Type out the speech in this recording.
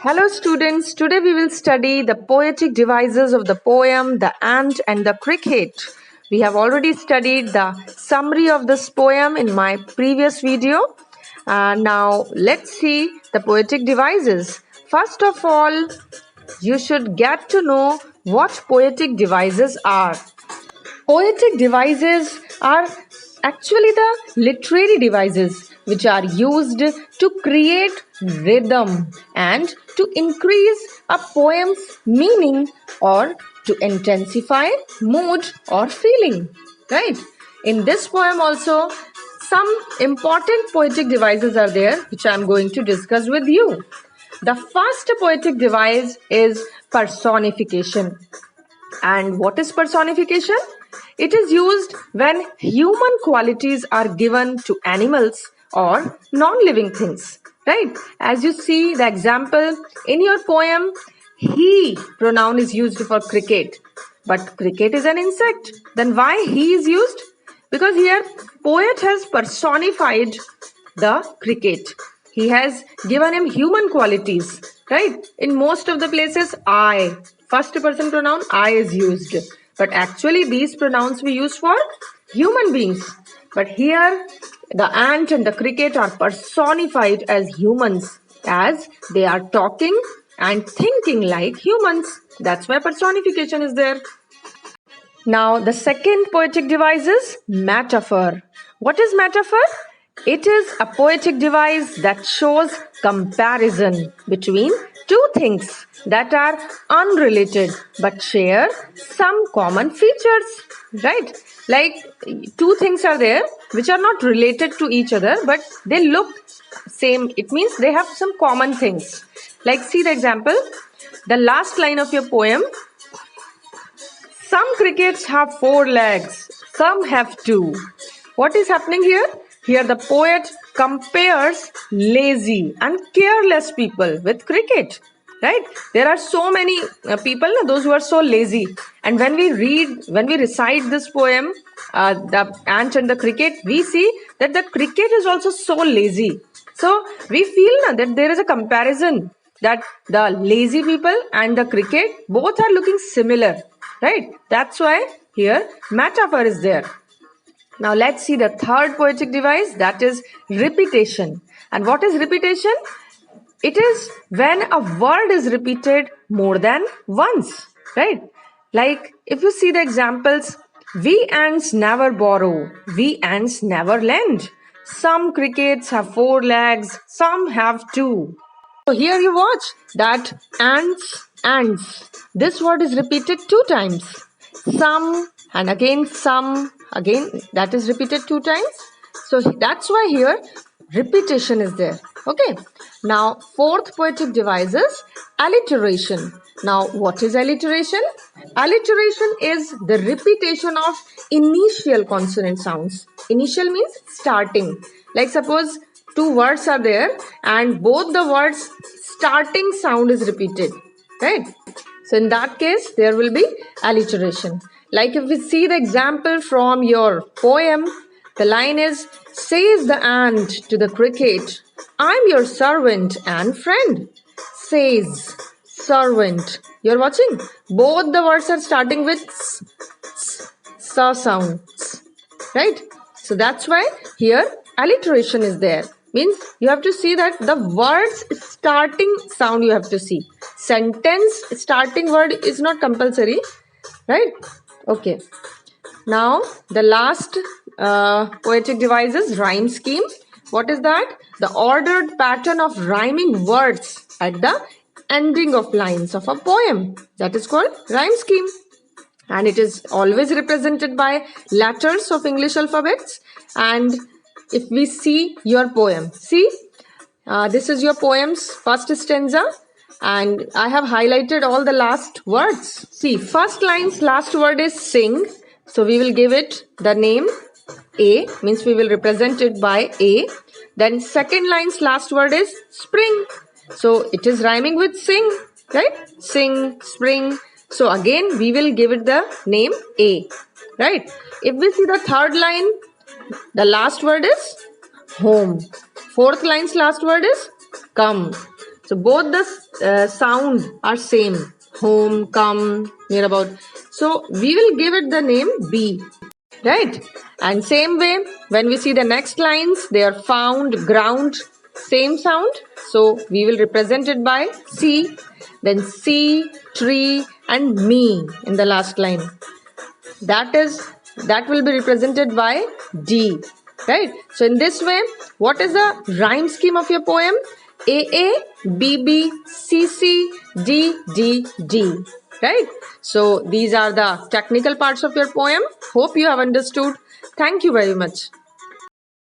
Hello students, today we will study the poetic devices of the poem The Ant and the Cricket. We have already studied the summary of this poem in my previous video. Now let's see the poetic devices. First of all, you should get to know what poetic devices are. Poetic devices are actually the literary devices which are used to create rhythm and to increase a poem's meaning or to intensify mood or feeling. Right? In this poem also, some important poetic devices are there which I am going to discuss with you. The first poetic device is personification. And what is personification? It is used when human qualities are given to animals or non-living things. Right? As you see the example in your poem, he pronoun is used for cricket. But cricket is an insect. Then why he is used? Because here poet has personified the cricket. He has given him human qualities, right? In most of the places, I, first person pronoun I is used. But actually these pronouns we use for human beings. But here the ant and the cricket are personified as humans, as they are talking and thinking like humans. That's why personification is there. Now, the second poetic device is metaphor. What is metaphor? It is a poetic device that shows comparison between two things that are unrelated but share some common features. Right? Like two things are there which are not related to each other but they look same. It means they have some common things. Like, see the example. The last line of your poem. Some crickets have 4 legs, some have 2. What is happening here? Here the poet compares lazy and careless people with cricket. Right? There are so many people, those who are so lazy. And when we recite this poem, The Ant and the Cricket, we see that the cricket is also so lazy. So we feel that there is a comparison that the lazy people and the cricket both are looking similar. Right? That's why here metaphor is there. Now let's see the third poetic device, that is repetition. And what is repetition? It is when a word is repeated more than once. Right? Like if you see the examples, we ants never borrow, we ants never lend. Some crickets have 4 legs, some have 2. So here you watch that ants. This word is repeated 2 times. Some and again some, again that is repeated 2 times. So that's why here repetition is there. Okay. Now fourth poetic device is alliteration. Now what is alliteration? Alliteration is the repetition of initial consonant sounds. Initial means starting. Like suppose 2 words are there and both the words starting sound is repeated, right? So in that case there will be alliteration. Like if we see the example from your poem, the line is, says the ant to the cricket, I'm your servant and friend. Says, servant. You're watching? Both the words are starting with sounds, right? So that's why here alliteration is there. Means you have to see that the words starting sound you have to see. Sentence starting word is not compulsory, right? Okay. Now the last poetic device is rhyme scheme. What is that? The ordered pattern of rhyming words at the ending of lines of a poem. That is called rhyme scheme. And it is always represented by letters of English alphabets. And if we see your poem, see, this is your poem's first stanza. And I have highlighted all the last words. See, first line's last word is sing. So we will give it the name A, means we will represent it by A. Then second line's last word is spring. So it is rhyming with sing, right? Sing, spring. So again we will give it the name A, right? If we see the third line, the last word is home. Fourth line's last word is come. So both the sound are same. Home, come, near about. So we will give it the name B. Right? And same way, when we see the next lines, they are found, ground, same sound. So we will represent it by C, then C, tree, and me in the last line. That will be represented by D. Right? So in this way, what is the rhyme scheme of your poem? A, B, B, C, C, D, D, D. Right? So these are the technical parts of your poem. Hope you have understood. Thank you very much.